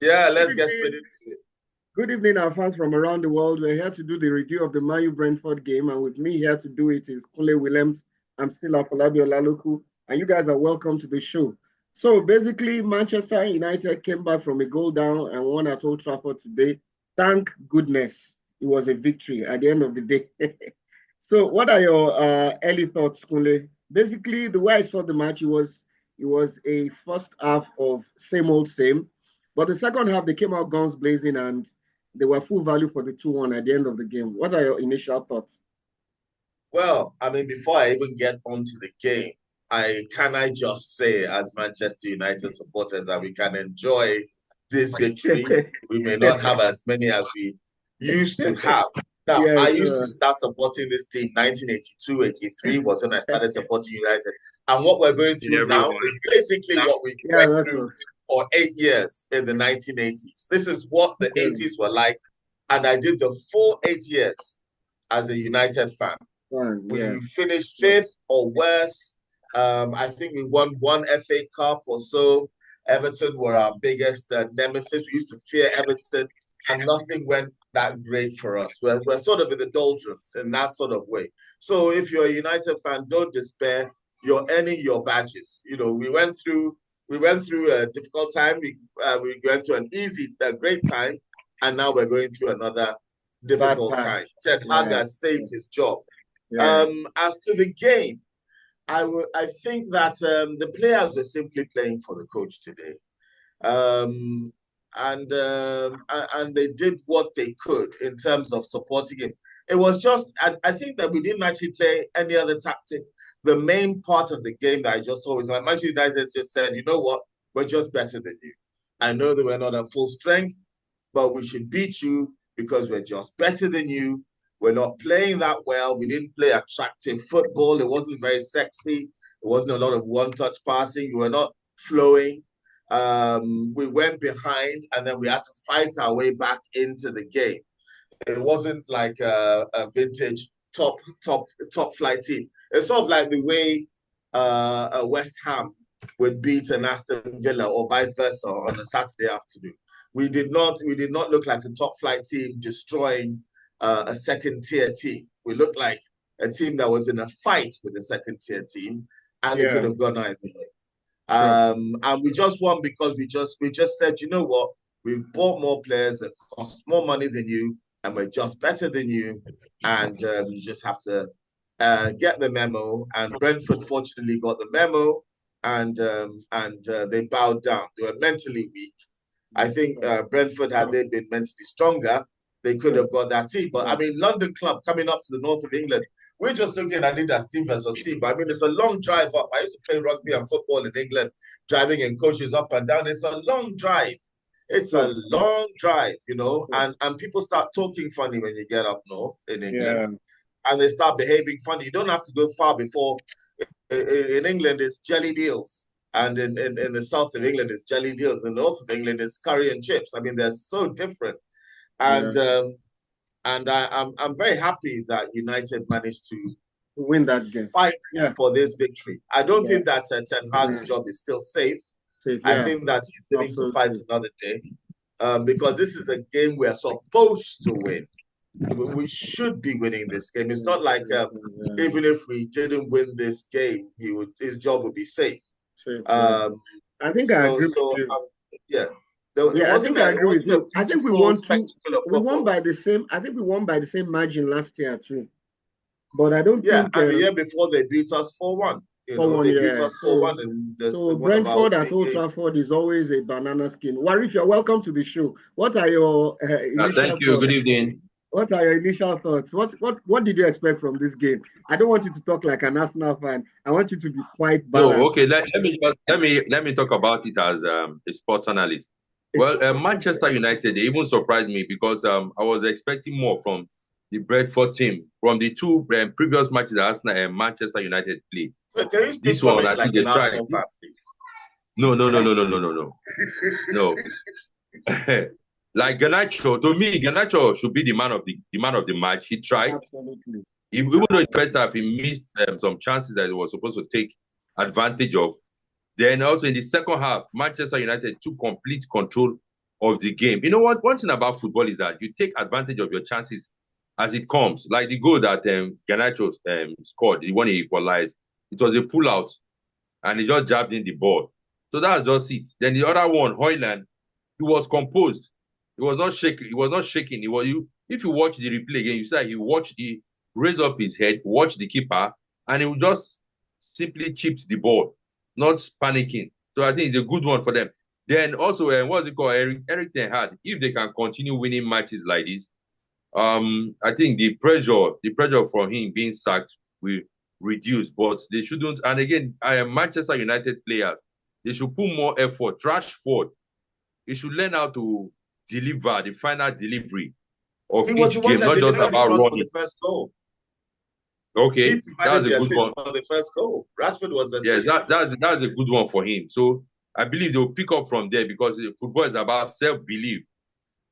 Yeah, Good let's get straight evening. into it. Good evening, our fans from around the world. We're here to do the review of the Man U Brentford game, and with me here to do it is Kunle Williams. I'm still Afolabi Olaloku, and you guys are welcome to the show. So basically, Manchester United came back from a goal down and won at Old Trafford today. Thank goodness it was a victory at the end of the day. So, what are your early thoughts, Kunle? Basically, the way I saw the match, it was a first half of same old same. But the second half, they came out guns blazing and they were full value for the 2-1 at the end of the game. What are your initial thoughts? Well, I mean, before I even get onto the game, I just say as Manchester United supporters that we can enjoy this victory. We may not have as many as we used to have. Now, I Yes, used to start supporting this team 1982, 83 was when I started supporting United. And what we're going In through now everyone. is basically what we yeah, went that's through all. for 8 years in the 1980s. This is what the Yeah, 80s were like. And I did the full 8 years as a United fan. fine, yeah. We finished fifth or worse. I think we won one FA Cup or so. Everton were our biggest nemesis. We used to fear Everton, and nothing went that great for us. We're sort of in the doldrums in that sort of way. So if you're a United fan, don't despair. You're earning your badges. You know, we went through a difficult time. We went through an easy, a great time, and now we're going through another Bad difficult time. patch. Ted Hag Yeah, has saved his job. yeah, As to the game, I think that the players were simply playing for the coach today, um, and they did what they could in terms of supporting him. It was just I think that we didn't actually play any other tactic. The main part of the game that I just saw is like Manchester United just said, you know what, we're just better than you. I know that we're not at full strength, but we should beat you because we're just better than you. We're not playing that well. We didn't play attractive football. It wasn't very sexy. It wasn't a lot of one-touch passing. We were not flowing. We went behind and then we had to fight our way back into the game. It wasn't like a vintage top flight team. It's sort of like the way a West Ham would beat an Aston Villa or vice versa on a Saturday afternoon. We did not look like a top flight team destroying a second tier team. We looked like a team that was in a fight with a second tier team, and it could yeah, have gone either way. sure. And we just won because we just said, you know what, we've bought more players that cost more money than you, and we're just better than you, and you just have to get the memo. And Brentford fortunately got the memo, and they bowed down. They were mentally weak. I think Sure, Brentford, had they been mentally stronger, they could sure, have got that team. But I sure. mean, London club coming up to the north of England, we're just looking at it as team versus team. But I mean, it's a long drive up. I used to play rugby and football in England, driving and coaches up and down. It's a long drive. It's a Sure, long drive, sure. and people start talking funny when you get up north in England, Yeah, and they start behaving funny. You don't have to go far before in England it's jelly deals. And in the south of England, it's jelly deals. In the north of England, it's curry and chips. I mean, they're so different. yeah. And I'm very happy that United managed to Win that game. fight Yeah, for this victory. I don't yeah. think that Ten Hag's job is still safe. Safe, I yeah, think that he's living to fight absolutely. another day, because this is a game we're supposed to win. We should be winning this game. It's not like Yeah, even if we didn't win this game, his job would be safe. safe, yeah. Um, I think I so agree with so you. yeah, it Yeah, I wasn't think I a it agree with wasn't a you. I think beautiful spectacle of we won football. by the same, I think we won by the same margin last year too. But I don't Yeah, think and the year before they beat us 4-1. for one They beat year. us 4-1 in So one of our Brentford at opening Old games. Trafford is always a banana skin. Warif, you're welcome to the show. What are your Thank initial you. Good thoughts? evening. What are your initial thoughts? What did you expect from this game? I don't want you to talk like an Arsenal fan. I want you to be quite No, balanced. okay. Let me talk about it as a sports analyst. Well, Manchester United, they even surprised me because I was expecting more from the Brentford team from the two previous matches that Arsenal and Manchester United played. So can you speak This for one, me I think like they an tried. Arsenal fan, please? No, no, no, no, no, no, no, no, no. Like Ganacho, to me, Ganacho should be the man of the match. He tried. Absolutely. Even though in the first half he missed some chances that he was supposed to take advantage of. Then also in the second half, Manchester United took complete control of the game. You know what? One thing about football is that you take advantage of your chances as it comes. Like the goal that Garnacho scored, the one he equalized, it was a pull out and he just jabbed in the ball. So that's just it. Then the other one, Hoyland, he was composed. He was not shaking. He was not shaking. He was you. If you watch the replay again, you see that he raised up his head, watched the keeper, and he just simply chipped the ball, not panicking. So I think it's a good one for them. Then also, what's it called? Eric Ten Hag. If they can continue winning matches like this, I think the pressure from him being sacked will reduce. But they shouldn't. And again, I am Manchester United players. They should put more effort. Rashford, he should learn how to deliver the final delivery of He was the each one game, that not just delivered the about cross for running. the first goal. He Okay, provided that's a the good assist one. for the first goal. Rashford was the Yes, assist. that's a good one for him. So I believe they'll pick up from there because football is about self-belief,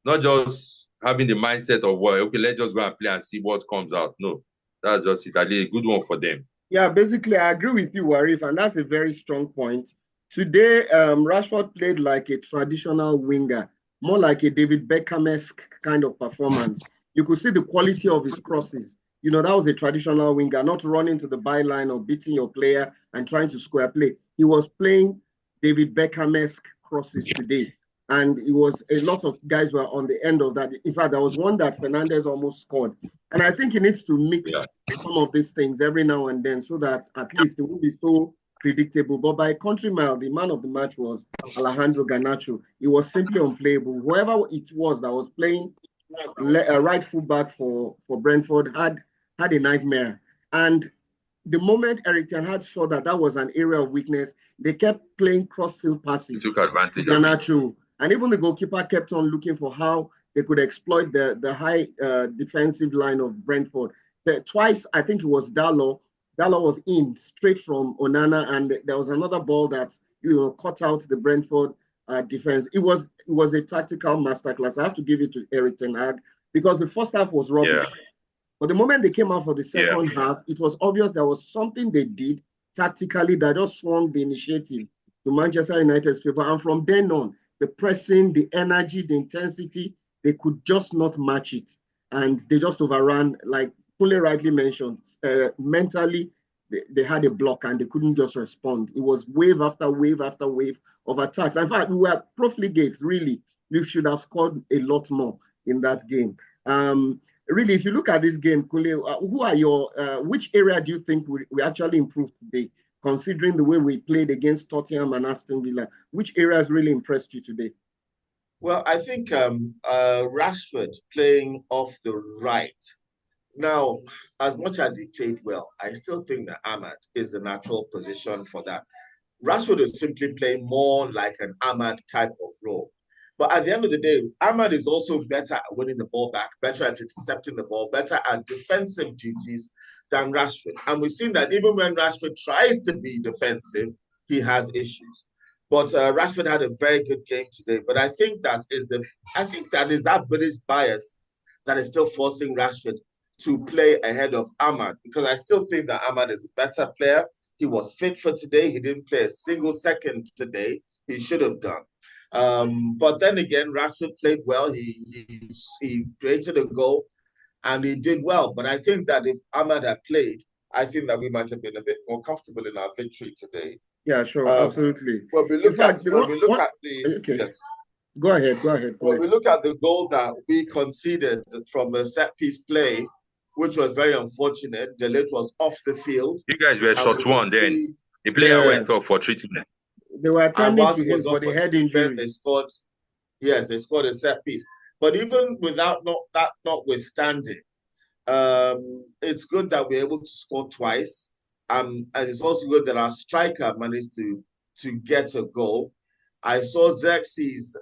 not just having the mindset of, well, okay, let's just go and play and see what comes out. No, that's just it. I think a good one for them. Yeah, basically, I agree with you, Warif, and that's a very strong point. Today, Rashford played like a traditional winger, more like a David Beckham-esque kind of performance. You could see the quality of his crosses. You know, that was a traditional winger, not running to the byline or beating your player and trying to square play. He was playing David Beckham-esque crosses today. And it was a lot of guys were on the end of that. In fact, there was one that Fernandez almost scored. And I think he needs to mix Yeah. some of these things every now and then so that at least it won't be so predictable. But by country mile, the man of the match was Alejandro Garnacho. He was simply unplayable. Whoever it was that was playing right fullback for Brentford had a nightmare. And the moment Eric Ten Hag saw that that was an area of weakness, they kept playing cross-field passes He took to advantage of it. Garnacho. And even the goalkeeper kept on looking for how they could exploit the high defensive line of Brentford. Twice, I think it was Dalot. Dalot was in straight from Onana, and there was another ball that cut out the Brentford defense. It was a tactical masterclass. I have to give it to Eric Ten Hag because the first half was rubbish. Yeah. But the moment they came out for the second half, it was obvious there was something they did tactically that just swung the initiative to Manchester United's favor. And from then on, the pressing, the energy, the intensity, they could just not match it. And they just overran, like Kule rightly mentioned, mentally, they had a block and they couldn't just respond. It was wave after wave after wave of attacks. In fact, we were profligate, really. We should have scored a lot more in that game. Really, if you look at this game, Kule, who are your, which area do you think we actually improved today, considering the way we played against Tottenham and Aston Villa? Which areas really impressed you today? Well, I think Rashford playing off the right. Now, as much as he played well, I still think that Ahmad is the natural position for that. Rashford is simply playing more like an Ahmad type of role. But at the end of the day, Ahmad is also better at winning the ball back, better at intercepting the ball, better at defensive duties than Rashford. And we've seen that even when Rashford tries to be defensive, he has issues. But Rashford had a very good game today. But I think that is that British bias that is still forcing Rashford to play ahead of Ahmad, because I still think that Ahmad is a better player. He was fit for today. He didn't play a single second today. He should have done. But then again, Rashford played well. He created a goal and he did well. But I think that if Ahmad had played, I think that we might have been a bit more comfortable in our victory today. Yeah, sure, absolutely. When we look at the okay. Yes. Go ahead. When we look at the goal that we conceded from a set piece play, which was very unfortunate, De Ligt was off the field. You guys were short one then. The player went off for treatment. They were attending to him for the head injury. They scored a set piece. But even without that notwithstanding, it's good that we're able to score twice. And it's also good that our striker managed to get a goal. I saw Xerxes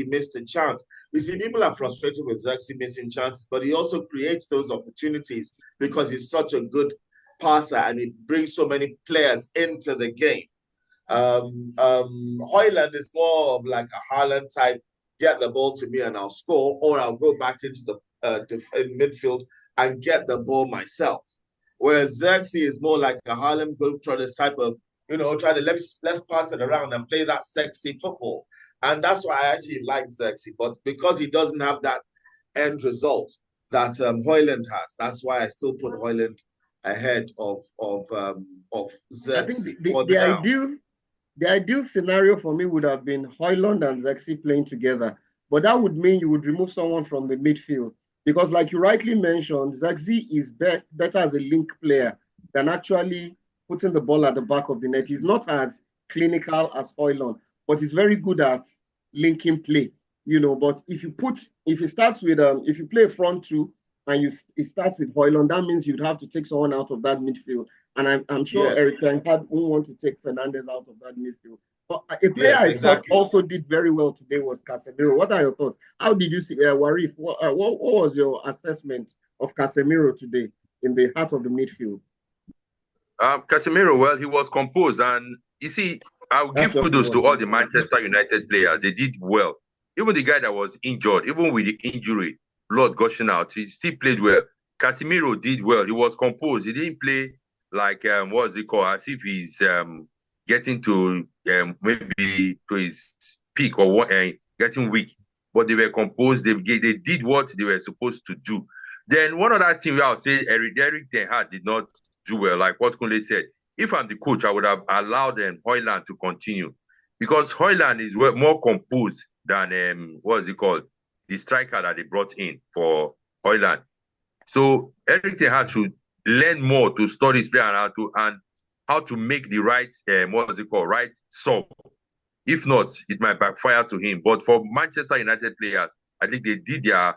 missed a chance. You see, people are frustrated with Xerxes missing chances, but he also creates those opportunities because he's such a good passer and he brings so many players into the game. Hoyland is more of like a Haaland type, get the ball to me and I'll score, or I'll go back into the in midfield and get the ball myself. Whereas Xerxes is more like a Harlem Globetrotters type of, try to let's pass it around and play that sexy football. And that's why I actually like Xerxes. But because he doesn't have that end result that Hoyland has, that's why I still put Hoyland ahead of I think Xerxes for now. the ideal scenario for me would have been Hoyland and Zexi playing together, but that would mean you would remove someone from the midfield because, like you rightly mentioned, Zexi is better as a link player than actually putting the ball at the back of the net. He's not as clinical as Hoyland, but he's very good at linking play. But if you starts with if you play front two and it starts with Hoyland, that means you'd have to take someone out of that midfield. And I'm sure Yeah. Eric Ten Hag won't want to take Fernandez out of that midfield. But a player Yes, I thought exactly. also did very well today was Casemiro. What are your thoughts? How did you see Warif? What was your assessment of Casemiro today in the heart of the midfield? Casemiro, well, he was composed, and you see, I'll That's give just the kudos to word. all the Manchester United players. They did well. Even the guy that was injured, even with the injury, blood gushing out, he still played well. Casemiro did well. He was composed. He didn't play like what's it called, as if he's getting to maybe to his peak or what, getting weak. But they were composed. They did what they were supposed to do. Then one other thing I would say, Eric Ten Hag did not do well, like what Kunle said. If I'm the coach, I would have allowed Hoyland to continue because Hoyland is more composed than what is it called, the striker that they brought in for Hoyland. So Eric Ten Hag should learn more to study his player and how to make the right what is it called, right sub. If not, it might backfire to him. But for Manchester United players, I think they did their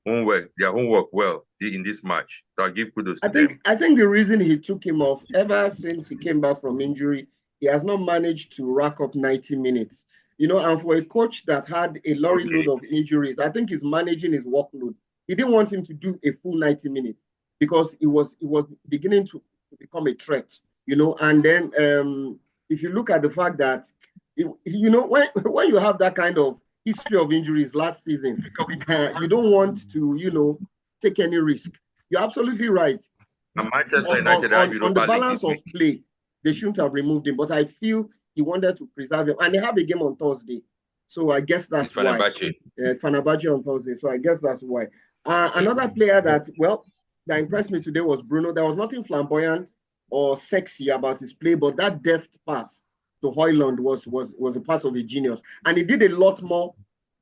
homework well in this match. So I give kudos to them. I think the reason he took him off ever since he came back from injury, he has not managed to rack up 90 minutes. And for a coach that had a lorry load of injuries, I think he's managing his workload. He didn't want him to do a full 90 minutes because it was beginning to become a threat. And then if you look at the fact that when you have that kind of history of injuries last season, you don't want to take any risk. You're absolutely right. And Manchester United are On the Europa League balance this of week. play, they shouldn't have removed him, but I feel he wanted to preserve him. And they have a game on Thursday. So I guess that's why. Fenerbahce on Thursday. So I guess that's why. Another player that impressed me today was Bruno. There was nothing flamboyant or sexy about his play, but that deft pass to Hoyland was a pass of a genius. And he did a lot more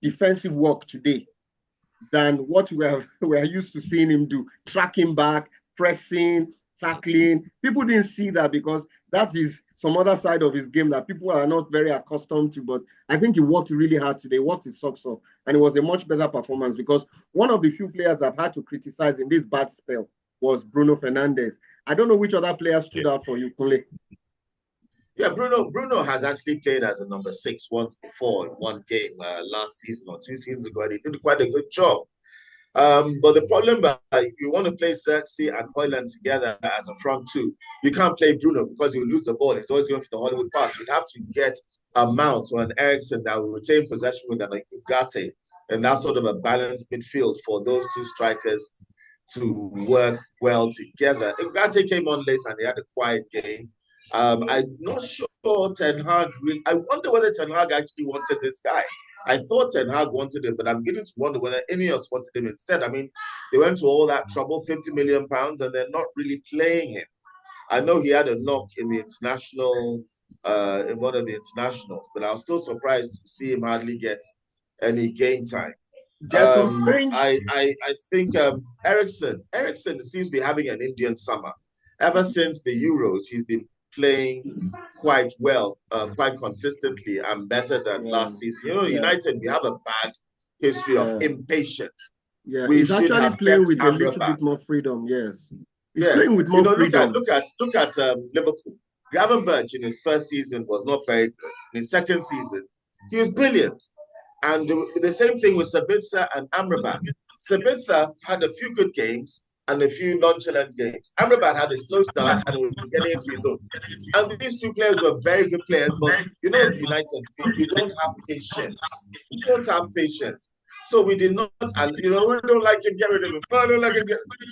defensive work today than what we're used to seeing him do. Tracking back, pressing, tackling. People didn't see that because that is some other side of his game that people are not very accustomed to. But I think he worked really hard today, worked his socks off, and it was a much better performance because one of the few players I've had to criticize in this bad spell was Bruno Fernandes. I don't know which other player stood out for you, Kunle. Yeah, Bruno has actually played as a number 6 once before in one game last season or 2 seasons ago, and he did quite a good job. But the problem is you want to play Xerxes and Hoyland together as a front two. You can't play Bruno because you lose the ball. He's always going for the Hollywood pass. You'd have to get a Mount or an Ericsson that will retain possession with an Ugarte, and that's sort of a balanced midfield for those two strikers to work well together. Ugarte came on late and he had a quiet game. I'm not sure Ten Hag really. I wonder whether Ten Hag actually wanted this guy. I thought Ten Hag wanted him, but I'm beginning to wonder whether Ineos wanted him instead. I mean, they went to all that trouble, £50 million, and they're not really playing him. I know he had a knock in the international, in one of the internationals, but I was still surprised to see him hardly get any game time. There's some strange. I think Ericsson seems to be having an Indian summer. Ever since the Euros, he's been playing quite well, quite consistently, and better than last season. United, we have a bad history of impatience. Yeah, he's actually playing with a little bit more freedom. Yes, he's playing with more freedom. Look at Liverpool. Gravenberch in his first season was not very good. In his second season, he was brilliant. And the same thing with Sabitzer and Amrabat. Sabitzer had a few good games and a few nonchalant games. Amrabat had a slow start and was getting into his own. And these two players were very good players, but United, you don't have patience. You don't have patience. So we did not, and we don't like him, get rid of him. No, I don't like him.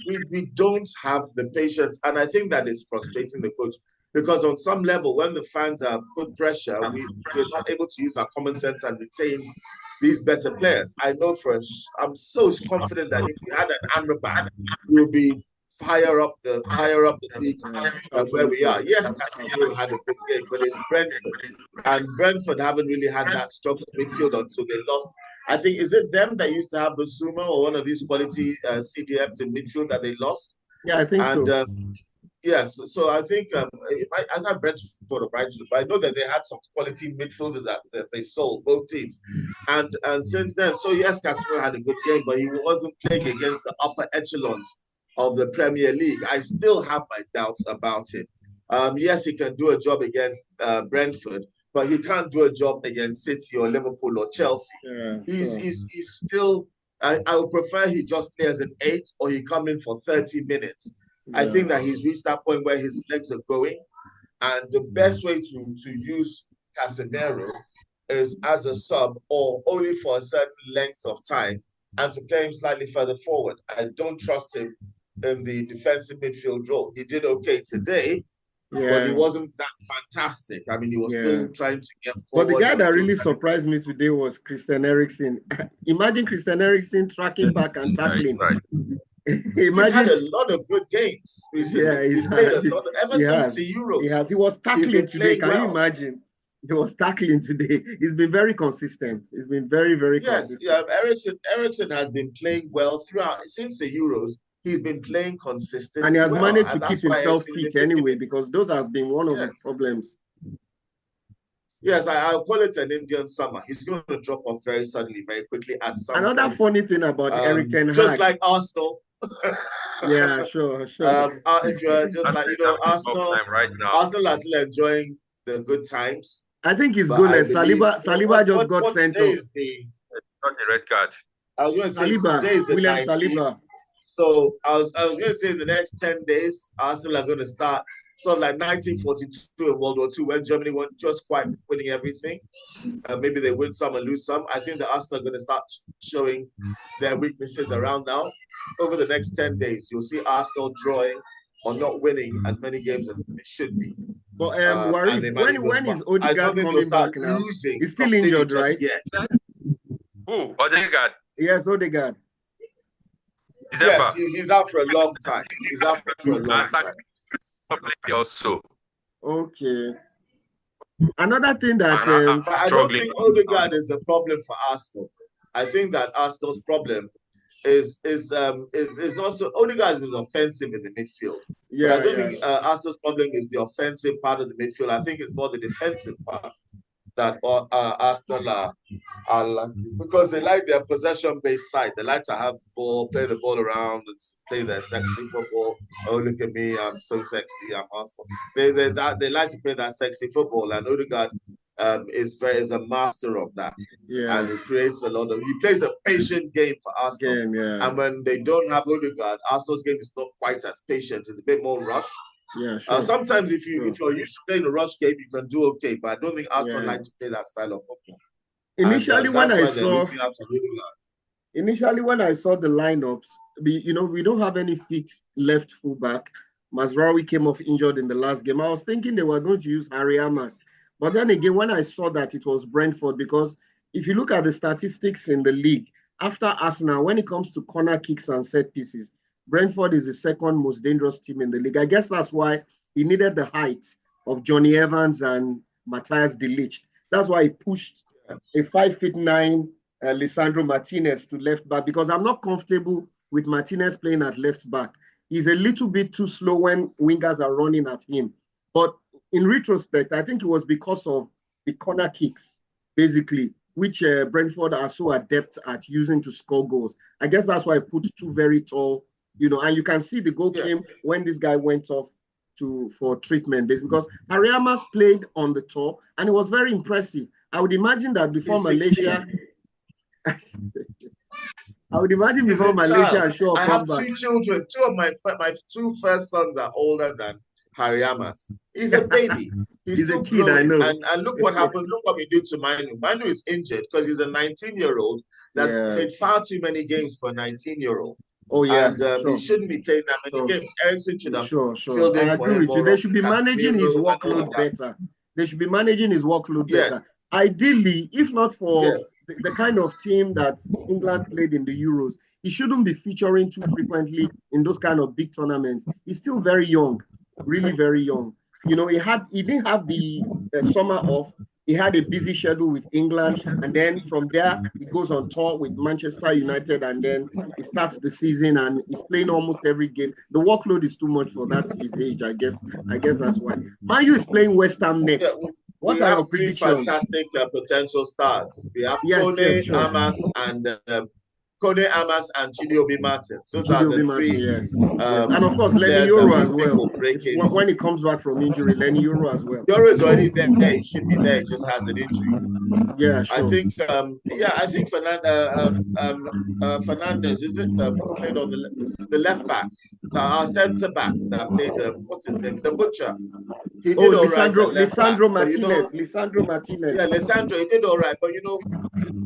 We don't have the patience. And I think that is frustrating the coach. Because on some level, when the fans put pressure, we're not able to use our common sense and retain these better players. I know I'm so confident that if we had an Amrabat, we would be higher up the league where we are. Yes, Casemiro had a good game, but it's Brentford, and Brentford haven't really had that strong midfield until they lost. I think, is it them that used to have Basuma or one of these quality CDMs in midfield that they lost? Yeah, I think so. Yes, so I think I not Brentford or Brighton, but I know that they had some quality midfielders that they sold, both teams, and since then, so yes, Casemiro had a good game, but he wasn't playing against the upper echelons of the Premier League. I still have my doubts about him. Yes, he can do a job against Brentford, but he can't do a job against City or Liverpool or Chelsea. Yeah, he's still. I would prefer he just play as an 8 or he come in for 30 minutes. Yeah. I think that he's reached that point where his legs are going, and the best way to use Casemiro is as a sub or only for a certain length of time and to play him slightly further forward. I don't trust him in the defensive midfield role. He did okay today, but he wasn't that fantastic. I mean, he was still trying to get forward. But the guy that really surprised me today was Christian Eriksen. Imagine Christian Eriksen tracking back and tackling. He's had a lot of good games recently. Yeah, he's played a lot ever since the Euros. He was tackling today. Can you imagine? He was tackling today. He's been very consistent. He's been very, very consistent. Yes, Eriksen has been playing well throughout since the Euros. He's been playing consistently, and he has managed to keep himself fit anyway, because those have been one of his problems. Yes, I'll call it an Indian summer. He's going to drop off very suddenly, very quickly at some Another point. Funny thing about Eric Ten Hag, just like Arsenal. Yeah, sure. If you're just like, Arsenal right now. Arsenal are still enjoying the good times. I think it's good. Saliba just got sent off. Not a red card. I was going to say today is the 19th. Saliba. So I was going to say in the next 10 days, Arsenal are going to start sort of like 1942 in World War II, when Germany weren't just quite winning everything. Maybe they win some and lose some. I think the Arsenal are going to start showing their weaknesses around now. Over the next 10 days, you'll see Arsenal drawing or not winning as many games as they should be. But when is Odegaard coming back now? He's still injured, right? Who? Odegaard? Yes, Odegaard. Yes, he's out for a long time. He's out for a long time. Also. Okay. Another thing that I don't think Odegaard is a problem for Arsenal. I think that Arsenal's problem is not so. Odegaard is offensive in the midfield. Yeah, but I don't think Arsenal's problem is the offensive part of the midfield. I think it's more the defensive part that Arsenal are lucky, because they like their possession-based side. They like to have ball, play the ball around, and play their sexy football. Oh, look at me, I'm so sexy, I'm Arsenal. They like to play that sexy football, and Odegaard is a master of that. Yeah, and he creates he plays a patient game for Arsenal. And when they don't have Odegaard, Arsenal's game is not quite as patient. It's a bit more rushed. Yeah, sure. Sometimes if you're used to playing a rush game, you can do okay, but I don't think Arsenal like to play that style of football. Initially, when I saw the lineups, we don't have any fit left fullback. Mazraoui came off injured in the last game. I was thinking they were going to use Harry Amas, but then again, when I saw that it was Brentford, because if you look at the statistics in the league, after Arsenal, when it comes to corner kicks and set pieces, Brentford is the second most dangerous team in the league. I guess that's why he needed the height of Johnny Evans and Matthias de Ligt. That's why he pushed a 5'9" Lisandro Martinez to left back, because I'm not comfortable with Martinez playing at left back. He's a little bit too slow when wingers are running at him. But in retrospect, I think it was because of the corner kicks, basically, which Brentford are so adept at using to score goals. I guess that's why I put two very tall, and you can see the goal came when this guy went off for treatment, because Harry Amas played on the tour and it was very impressive. I would imagine that before Malaysia, I have two children. Two of my two first sons are older than Harry Amas. He's a baby. He's a kid, growing. I know. And look what happened. Look what we did to Manu. Manu is injured because he's a 19-year-old that's played far too many games for a 19-year-old. Oh yeah, And he sure. shouldn't be playing that many games. Ericsson should have Sure. filled in I for agree him with you. more They should often. be managing his Casemiro and all of workload that. better. They should be managing his workload better. Yes. Ideally, if not for Yes. the kind of team that England played in the Euros, he shouldn't be featuring too frequently in those kind of big tournaments. He's still very young, really very young. You know, he didn't have the summer off. He had a busy schedule with England, and then from there he goes on tour with Manchester United, and then he starts the season and he's playing almost every game. The workload is too much for that his age, I guess. I guess that's why. Man U is playing West Ham Yeah, next. we What are your have three predictions? fantastic potential stars. We have Yes, Kone, sure. Amas, and Kone, Amas, and Chidobe Martins. Those are the Chidobe Martin, three yes. And of course Lenny players that Euro we as think well. will break in. When he comes back from injury, Lenny Euro as well. Euro is already there. He should be there. He just has an injury. Yeah, sure. I think, Fernandez, is it, who played on the left back, our centre back that played, what's his name? The Butcher. He did all right at left back. Lisandro But, Martinez. Lisandro Martinez. yeah, Lisandro, he did all right. But,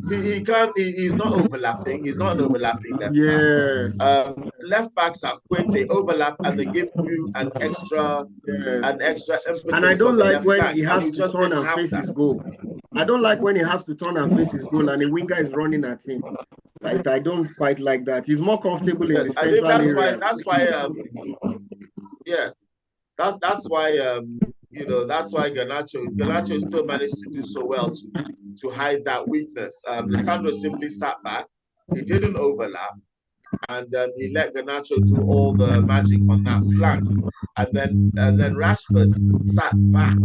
he can't, he's not overlapping. He's not an overlapping left Yes. back. Left backs are quick, they overlap, and they give you an extra impetus. And I don't like when flank, he has to turn and face his goal. I don't like when he has to turn and face his goal and the winger is running at him. Like, I don't quite like that. He's more comfortable in the central areas. That's why that's why Garnacho still managed to do so well to hide that weakness. Lisandro simply sat back. He didn't overlap. And he let Garnacho do all the magic on that flank. And then Rashford sat back.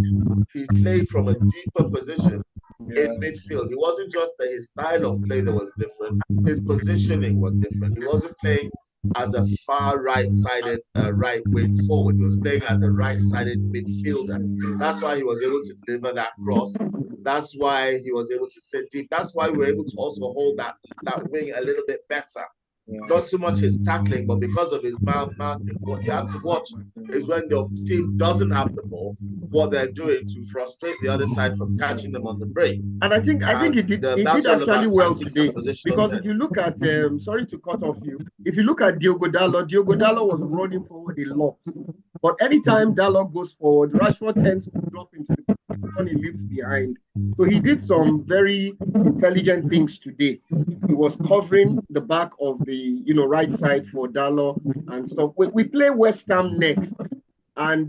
He played from a deeper position in midfield. It wasn't just that his style of play that was different, his positioning was different. He wasn't playing as a far right-sided right wing forward. He was playing as a right-sided midfielder. That's why he was able to deliver that cross. That's why he was able to sit deep. That's why we were able to also hold that wing a little bit better. Not so much his tackling, but because of his marking. What you have to watch is when the team doesn't have the ball, what they're doing to frustrate the other side from catching them on the break. And I think he did actually well today. Because if you look at, sorry to cut off you, if you look at Diogo Dalot was running forward a lot. But anytime Dalot goes forward, Rashford tends to drop into the when he leaves behind. So he did some very intelligent things today. He was covering the back of the right side for Dalot and stuff. We play West Ham next. And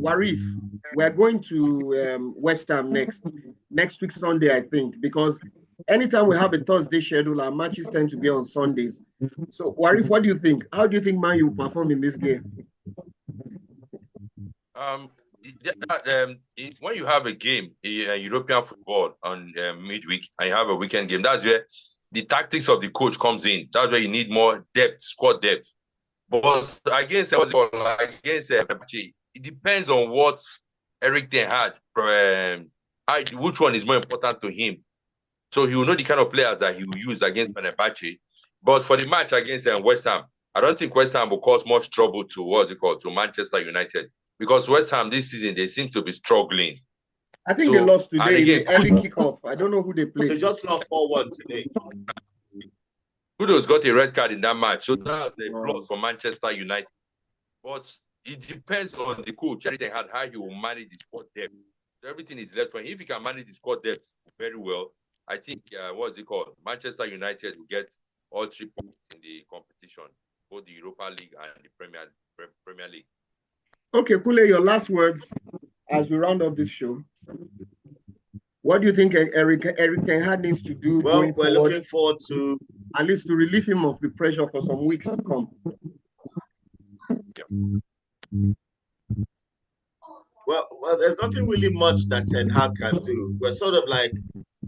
Warif, we're going to West Ham next week Sunday, I think, because anytime we have a Thursday schedule, our matches tend to be on Sundays. So Warif, what do you think? How do you think Man U will perform in this game? When you have a game in European football on midweek and you have a weekend game, that's where the tactics of the coach comes in. That's where you need more depth, squad depth. But against it depends on what Eric Ten Hag, which one is more important to him. So he will know the kind of players that he will use against Fenerbahce. But for the match against West Ham, I don't think West Ham will cause much trouble to Manchester United. Because West Ham this season, they seem to be struggling. I think they lost today in the early kickoff. I don't know who they played. They just lost 4-1 today. Kudos got a red card in that match. So that's the plus for Manchester United. But it depends on the coach. Everything had how he will manage the squad depth. So everything is left for him. If he can manage the squad depth very well, I think, Manchester United will get all 3 points in the competition, both the Europa League and the Premier League. Okay, Kule, your last words as we round up this show. What do you think Eric Ten Hag needs to do? Well, we're looking forward to at least to relieve him of the pressure for some weeks to come. Yeah. Well, there's nothing really much that Ten Hag can do. We're sort of like,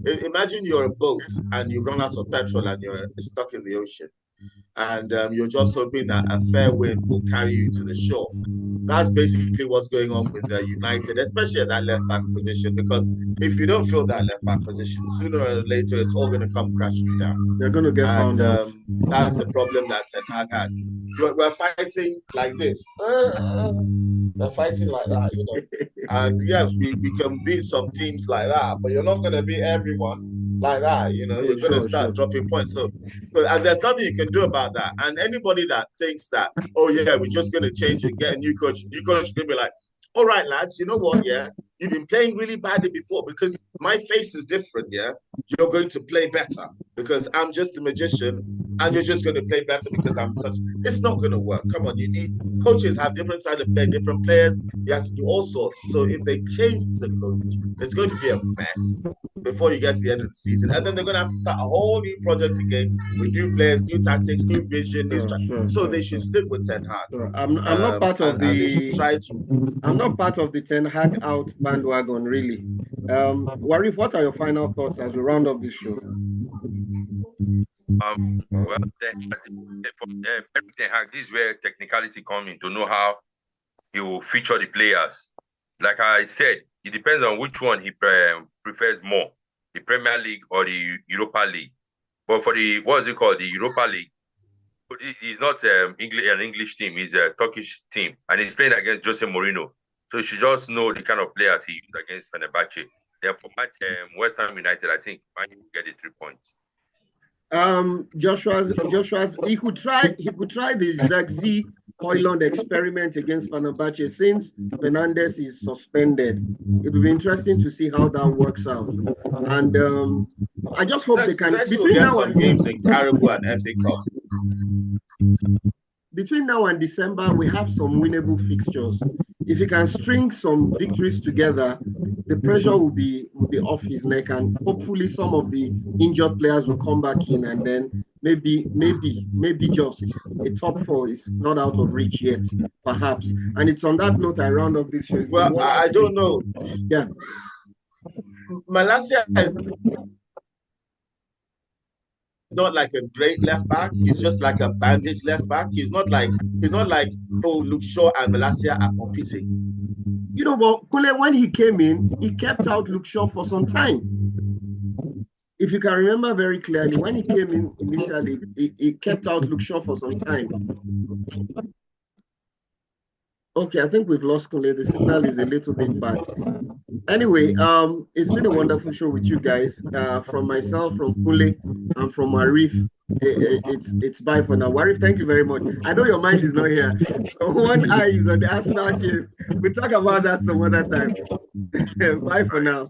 imagine you're a boat and you've run out of petrol and you're stuck in the ocean. And you're just hoping that a fair wind will carry you to the shore. That's basically what's going on with United, especially at that left back position, because if you don't fill that left back position, sooner or later it's all going to come crashing down. They're going to get found out. That's the problem that Ten Hag has. We're fighting like this. We're fighting like that, And yes, we can beat some teams like that, but you're not going to beat everyone. like that. You know, you're going to start dropping points. So and there's nothing you can do about that. And anybody that thinks that, oh yeah, we're just going to change and get a new coach is going to be like, all right, lads, you know what? Yeah, you've been playing really badly before because my face is different. Yeah, you're going to play better because I'm just a magician and you're just going to play better because I'm such. It's not going to work. Come on, you need coaches have different side of play, different players. You have to do all sorts. So if they change the coach, it's going to be a mess before you get to the end of the season. And then they're going to have to start a whole new project again with new players, new tactics, new vision, new strategy. So they should stick with Ten Hag. I'm not part of and they should try to. I'm not part of the Ten Hag out bandwagon, really. Warif, what are your final thoughts as we round up this show? Well, Ten Hag, this is where technicality comes in to know how he will feature the players. Like I said, it depends on which one he prefers more, the Premier League or the Europa League. But for the, what is it called, the Europa League, he's not an English team, he's a Turkish team, and he's playing against Jose Mourinho. So you should just know the kind of players he used against Fenerbahce. Then for West Ham United, I think Man U will get the 3 points. Joshua's he could try the Zagzi Hoyland experiment against Fenerbahce since Fernandes is suspended. It will be interesting to see how that works out. And I just hope they can between now and games in Caribou and FA Cup. Between now and December, we have some winnable fixtures. If he can string some victories together, the pressure will be off his neck, and hopefully some of the injured players will come back in, and then maybe just a top 4 is not out of reach yet, perhaps. And it's on that note I round up this show. Well, I don't know. Yeah, Malacia is not like a great left back. He's just like a bandage left back. He's not like oh, Luke Shaw and Malacia are competing. You know, but Kule, when he came in, he kept out Luke Shaw for some time. If you can remember very clearly, when he came in initially, he kept out Luke Shaw for some time. Okay, I think we've lost Kule. The signal is a little bit bad. Anyway, it's been a wonderful show with you guys. From myself, from Kule, and from Warif. It's bye for now. Warif, thank you very much. I know your mind is not here. One eye is on the Arsenal game. We'll talk about that some other time. Bye for now.